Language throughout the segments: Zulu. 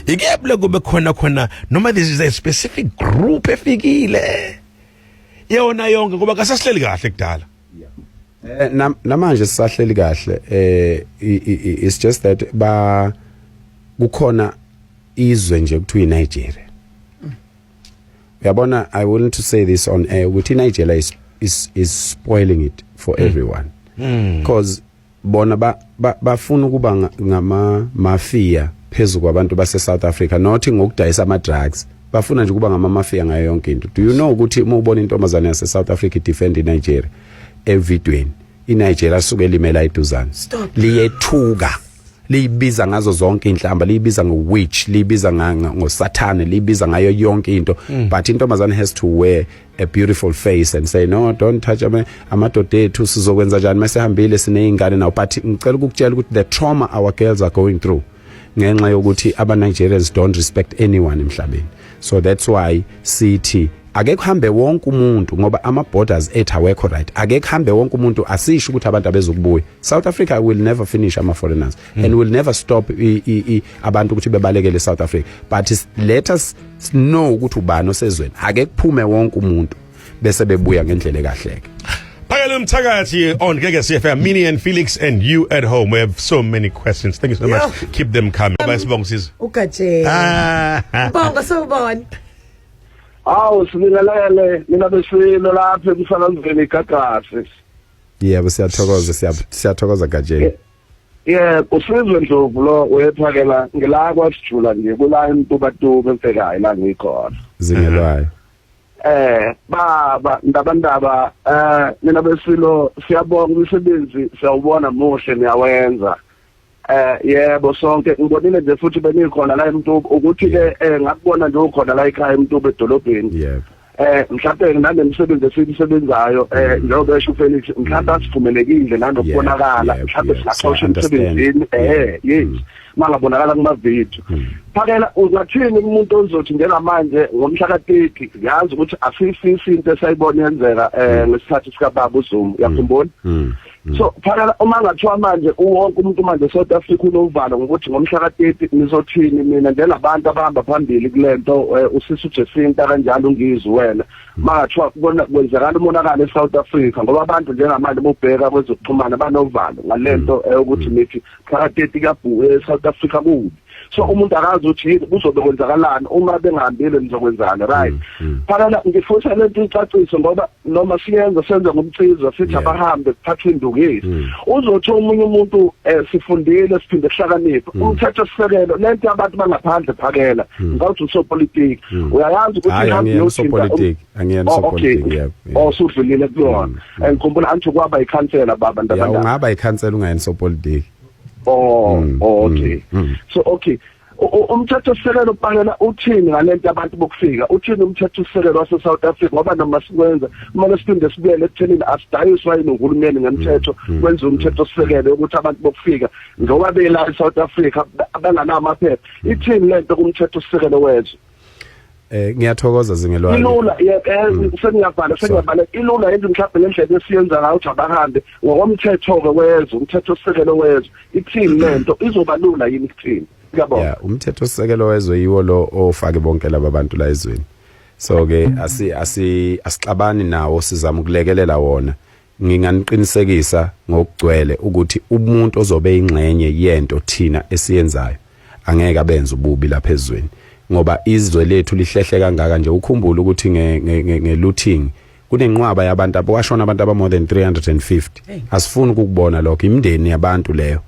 ikebule kube khona noma this is a specific group efikile yona yonke ngoba kasasihleli kahle kudala. Namanje sisahleli kahle it's just that kukhona izwe nje kuthiwa Nigeria. Uyabona, I wouldn't to say this on air, ukuthi Nigeria is spoiling it for everyone because bona bafuna ukuba ngama mafia phezulu kwabantu base South Africa, not ngokudayisa ama drugs, bafuna nje kuba ngama mafia ngayo yonke into. Do you know ukuthi uma ubona intombazane yase South Africa defend Nigeria evidweni, iNigeria suke limela iduzana liyethuka, liyibiza ngazo zonke inhlamba, liyibiza ngowitch, liyibiza ngosathane, liyibiza ngayo yonke into, but intombazane has to wear a beautiful face and say no, don't touch amadoda ethu sizokwenza njani masehambile sineyingane now. But ngicela ukukutshela ukuthi the trauma our girls are going through ngenxa yokuthi aba Nigerians don't respect anyone emhlabeni. So that's why sithi ake kuhambe wonke umuntu ngoba ama borders ethu awekho right. Ake kuhambe wonke umuntu, asisho ukuthi abantu abezokubuya. South Africa will never finish ama foreigners and will never stop abantu ukuthi bebalekele South Africa, but let us know ukuthi ubani osezweni. Ake kuphume wonke umuntu bese bebuya ngendlela kahleke. Phakela Mthakathi on Gege FM, Minnie and Felix and you at home. We have so many questions. Thank you so much. Keep them coming. Bye sibonga sisi. Ugaje. Bonga sobona. Sibingelele mina besilo lapha emsakazweni kaGasi. Yebo siyathokoza Gaje. Usizwe Ndlovu lo wephakela ngila kwaSijula nje kula entubatuba emfekayo la ngikhona. Zingelwayo. Baba ndabandaba mina besilo siyabonga umsebenzi siyawubona muhle niyawenza. Yebo sonke ngibonile nje futhi benikhona la eMtuba ukuthi ke ngakubona nje ukhona la ekhaya eMtuba edolobheni. Yebo. Mhlawumbe nanemsebenzi esiyisebenzayo njengoba esho Felix mhlawumbe asivumelekile nanokubonakala mhlawumbe siyaxoxa emsebenzini yes mangabonakala kuma video. Phakela uzathini umuntu ozothi njengamanje ngomhla ka30 yazi ukuthi asifisi into esayibona yenzeka ngesikhathi sika baba uZuma uyakhumbula. So phakela uma ngathiwa manje wonke umuntu manje South Africa unovalo ngokuthi ngomhla ka30 nizothini mina njengabantu abahamba phambili kulento usisi uJesinta kanjalo ngizwe wena mangathiwa kubona kwenzakala umonakalo eSouth Africa ngoba abantu njengamanje bobheka kwezokuxhumana banovalo ngalento ukuthi nithi ka30 kabhuku eSouth Africa kubi. So umuntu akazi ukuthi kuzobe kwenzakalani uma bengahambile nizokwenzana right. Phakela ngifuna lento icaciso ngoba noma senza ngomcizo sithi abahambe kuphatha induku yethu. Uzothi umunye umuntu sifundile siphinde sihlakaniphe umthetho sisekelo lento abantu bangaphandle phakela ngawuthi usopolitiki uyayazi ukuthi ihambe yopolitiki angiyena sopolitiki yebo osudlulile kuyona ngikhumbula anthi kwaba ikhansela baba ndabanda ungaba ikhansela ungayena sopolitiki. Okay. So okay. Umthetho sisekelo phakela uthini ngalento abantu bokufika? Uthini umthetho sisekelo wase South Africa ngoba noma sikwenza kumele siphinde sibuyele ekuthenini asidayiswa yinohulumeni ngemthetho kwenza umthetho sisekelo ukuthi abantu bokufika ngoba bela eSouth Africa abanganama amaphepha. Ithini lento kumthetho sisekelo wethu? Ngiyathokoza Zingelwayo. Ilula sengiyabhala ilula yenza mhlawumbe ngendlela esiyenza ngayo ukuthi abahambe ngokomthetho ke wezwe umthetho sisekelo wezwe ixini lento izoba lula yini kuthini ngiyabona. Yeah, umthetho sisekelo wezwe yiwo lo ofake bonke laba bantu la ezweni. So ke asixabani nawo sizama ukulekelela wona. Nginganiqinisekisa ngokugcwele ukuthi umuntu ozobe ingxenye yento thina esiyenzayo angeke abenze ububi lapha ezweni. Ngoba izwe lethu lihlehle kangaka nje ukhumbula ukuthi nge-looting kunenqwaba yabantu abashona abantu aba more than 350. Asifuni ukubona lokho imindeni yabantu leyo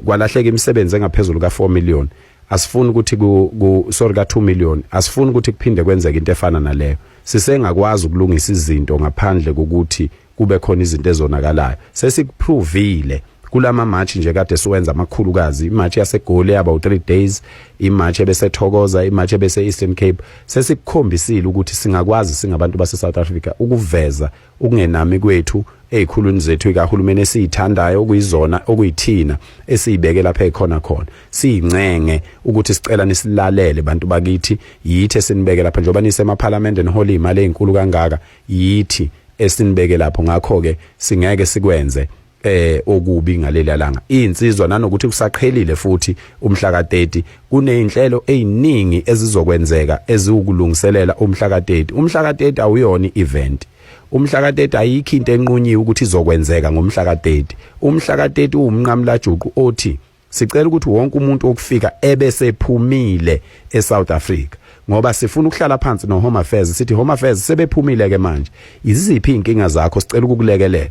kwalahleka imisebenzi engaphezulu ka4 million. Asifuni ukuthi ka 2 million. Asifuni ukuthi kuphinde kwenzeke into efana naleyo. Sisengakwazi ukulungisa izinto ngaphandle kokuthi kube khona izinto ezonakalayo. Sesikuprovile kulama match nje kade siwenza amakhulukazi, imatch yaseGoli yaba u3 days, imatch ebesethokoza, imatch ebese Eastern Cape. Sesikukhombisile ukuthi singakwazi singabantu base South Africa ukuveza ukungenami kwethu ezikhulwini zethu kahulumeni esiyithandayo okuyizona okuyithina esiyibeke lapha ekhona khona. Siyincenge ukuthi sicela nisilalele bantu bakithi, yithi esinibeke lapha njengoba nisema parliament and imali ezinkulu kangaka, yithi esinibeke lapho. Ngakho ke singeke sikwenze okubi ngaleli langa insizwa nanokuthi kusaqhelile futhi umhla ka30 kuneyinhlelo eziningi ezizokwenzeka eziwukulungiselela umhla ka30 umhla ka30 awuyona event umhla ka30 ayikho into enqunyiwe ukuthi izokwenzeka ngomhla ka30 umhla ka30 umnqamlajuqu othi sicela ukuthi wonke umuntu okufika ebesephumile eSouth Africa ngoba sifuna ukuhlala phansi no Home Affairs sithi Home Affairs sebephumile ke manje iziphi inkinga zakho sicela ukukulekelela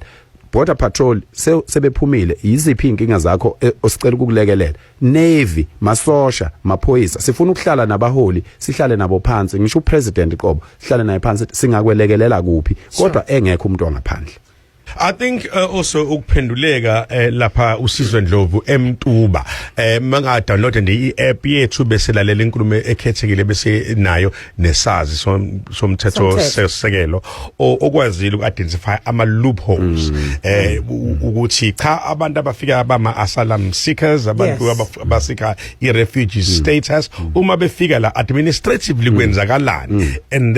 Border Patrol sebephumile iziphi inkinga zakho osicela ukukulekelela Navy masosha maphoyisa sifuna ukuhlala nabaholi sihlale nabo phansi ngisho upresident Qobo sihlale naye phansi singakwelekelela kuphi kodwa engekho umuntu ongaphandle I think also ukuphenduleka lapha uSizwe Ndlovu eMtuba manga download nje iApp yethu bese lalela inkulumo ekhethekile bese nayo nesazi somthetho sesekelo okwazile ukidentify ama loopholes ukuthi cha abantu abafika abama asylum seekers abantu abasika i-refugee status uma befika la administratively kwenzakalani and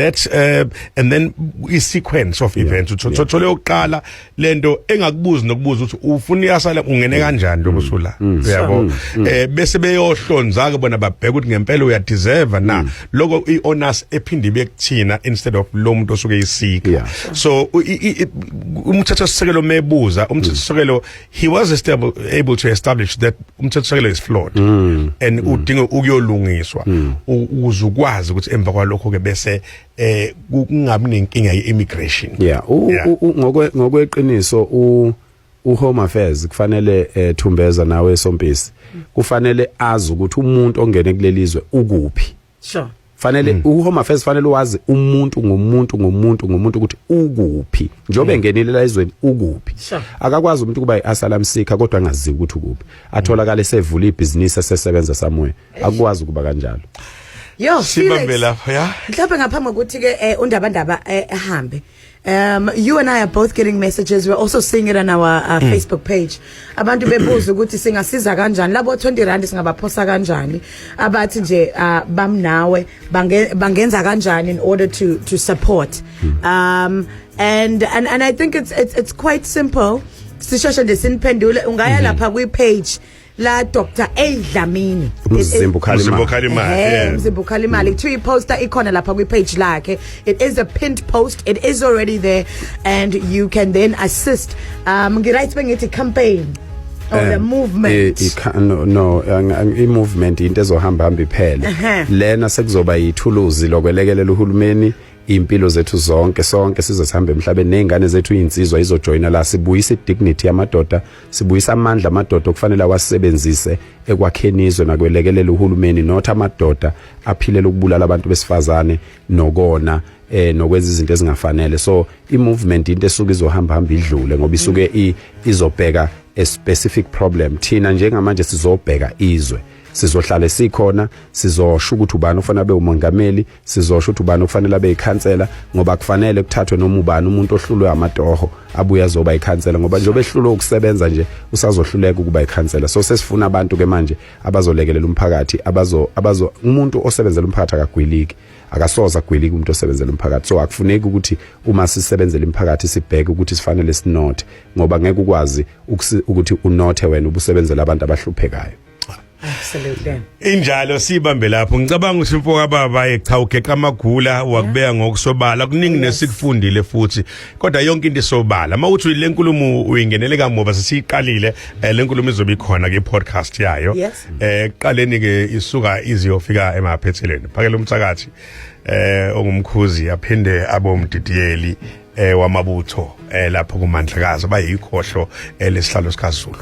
then i sequence of events uthole oqala lento engakubuzi nokubuza ukuthi ufuna iyasala ungene kanjani lokusula uyabo bese beyohlonza ke bona babheka ukuthi ngempela uyadeserve na lokho iHonors ephindi bekuthina instead of lo muntu osuke isika so umthethosisekelo mebuza umthethosisekelo he was able to establish that umthethosisekelo is flawed and udinga ukuyolungiswa uzukwazi ukuthi emva kwalokho ke bese kungabi nenkinga ye-immigration ngokweqiniso uHome Affairs kufanele Thumbeza nawe Sompisi kufanele azi ukuthi umuntu ongene kulelizwe ukuphi sure fanele uHome Affairs fanele wazi umuntu ngomuntu ukuthi ukuphi njobe engenile ezweni ukuphi akakwazi umuntu kuba iasylum seeker kodwa angazi ukuthi ukuphi atholakala esevula ibusiness esesebenza somewhere akwazi kuba kanjalo Yo, sibambe lapha ya mhlawumbe ngaphambi ukuthi ke undaba ehambe you and I are both getting messages. We're also seeing it on our Facebook page. Abantu bebuza ukuthi singasiza kanjani labo 20 rand singabaphosa kanjani abathi nje bamnawe bangenza kanjani in order to support and I think it's quite simple. Sishoshe nje siniphendule ungaya lapha kwi page la Dr. Dlamini Mzimbu Khalimali to poster ikhona lapha kwi page lakhe. It is a pinned post, it is already there and you can then assist ngiright bengithi campaign or the movement i movement into ezohamba iphele lena sekuzoba yithuluzi lokwelekelela uhulumeni impilo zethu sonke sizosihamba emhlabeni nezingane zethu izinsizwa izojoina la sibuyisa idignity yamadoda sibuyisa amandla amadoda okufanele awasebenzise ekwakheni izwe nakwelekelela uhulumeni nothi amadoda aphilela ukubulala abantu besifazane nokona nokwenza izinto ezingafanele so i-movement into esuka izohamba idlule ngoba isuke izobheka a specific problem thina njengamanje sizobheka izwe sizohlala sikhona sizosho ukuthi ubani ofanele abe umongameli sizosho ukuthi ubani ofanele abe ikhansela ngoba kufanele kuthathwe noma ubani umuntu ohlulwe amatoho abuya zoba ikhansela ngoba njengoba ehlulwe ukusebenza nje usazohluleka ukuba ikhansela so sesifuna abantu ke manje abazolekelela umphakathi abazo umuntu osebenzela umphakathi akagwiliki akasoza agwiliki umuntu osebenzela umphakathi so akufuneki ukuthi uma sisebenzela umphakathi sibheke ukuthi sifanele sinothe ngoba ngeke ukwazi ukuthi unothe wena ubusebenzela abantu abahluphekayo. Absolutely. Injalo sibambe lapho ngicabanga ukuthi imfoka baba echawugeqa amagula wakubeka ngokusobala kuningi nesikufundile futhi kodwa yonke into isobala mawuthi le nkulumo uyingenele kamoba sesiqalile le nkulumo izobe ikhona ke podcast yayo qaleni ke isuka iziyofika emaphethelweni phakela umthakathi ongumkhuzi aphinde abomdidiyeli wamabutho lapho kuMandlakazi bayikhohlo lesihlalo sikaZulu.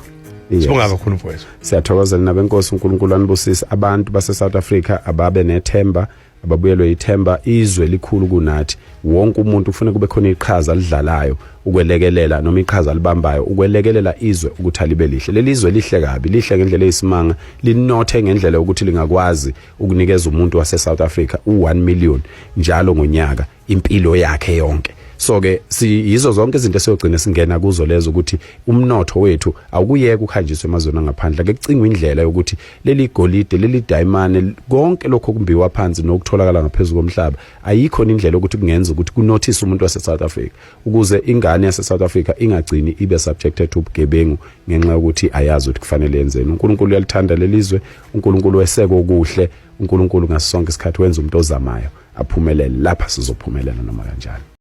Sibonga kakhulu mfowethu. Siyathokozela nabenkosi uNkulunkulu anibusise abantu base South Africa ababe nethemba ababuyelwe ithemba izwe likhulu kunathi wonke umuntu ufuna kube khona iqhaza lidlalayo ukwelekelela noma iqhaza libambayo ukwelekelela izwe ukuthi alibe lihle lelizwe lihle kabi lihle ngendlela eyisimanga linothe ngendlela ukuthi lingakwazi ukunikeza umuntu wase South Africa u1 million njalo ngonyaka impilo yakhe yonke so ke siyizo zonke izinto esiyogcina singena kuzo lezo ukuthi umnotho wethu awukuyeka ukhanjiswe emazweni angaphandle ke kucingwa indlela yokuthi leli golide leli diamond konke lokho kumbiwa phansi nokutholakala ngaphezulu komhlaba ayikho indlela ukuthi kungenza ukuthi kunotice umuntu wase South Africa ukuze ingane yase South Africa ingagcini ibe subjected to ubugebengu ngenxa yokuthi ayazi ukuthi kufanele yenzeni uNkulunkulu uyalithanda lelizwe uNkulunkulu weseko okuhle uNkulunkulu ngasonke isikhathi wenza umuntu ozamayo aphumelele lapha sizophumelela noma kanjani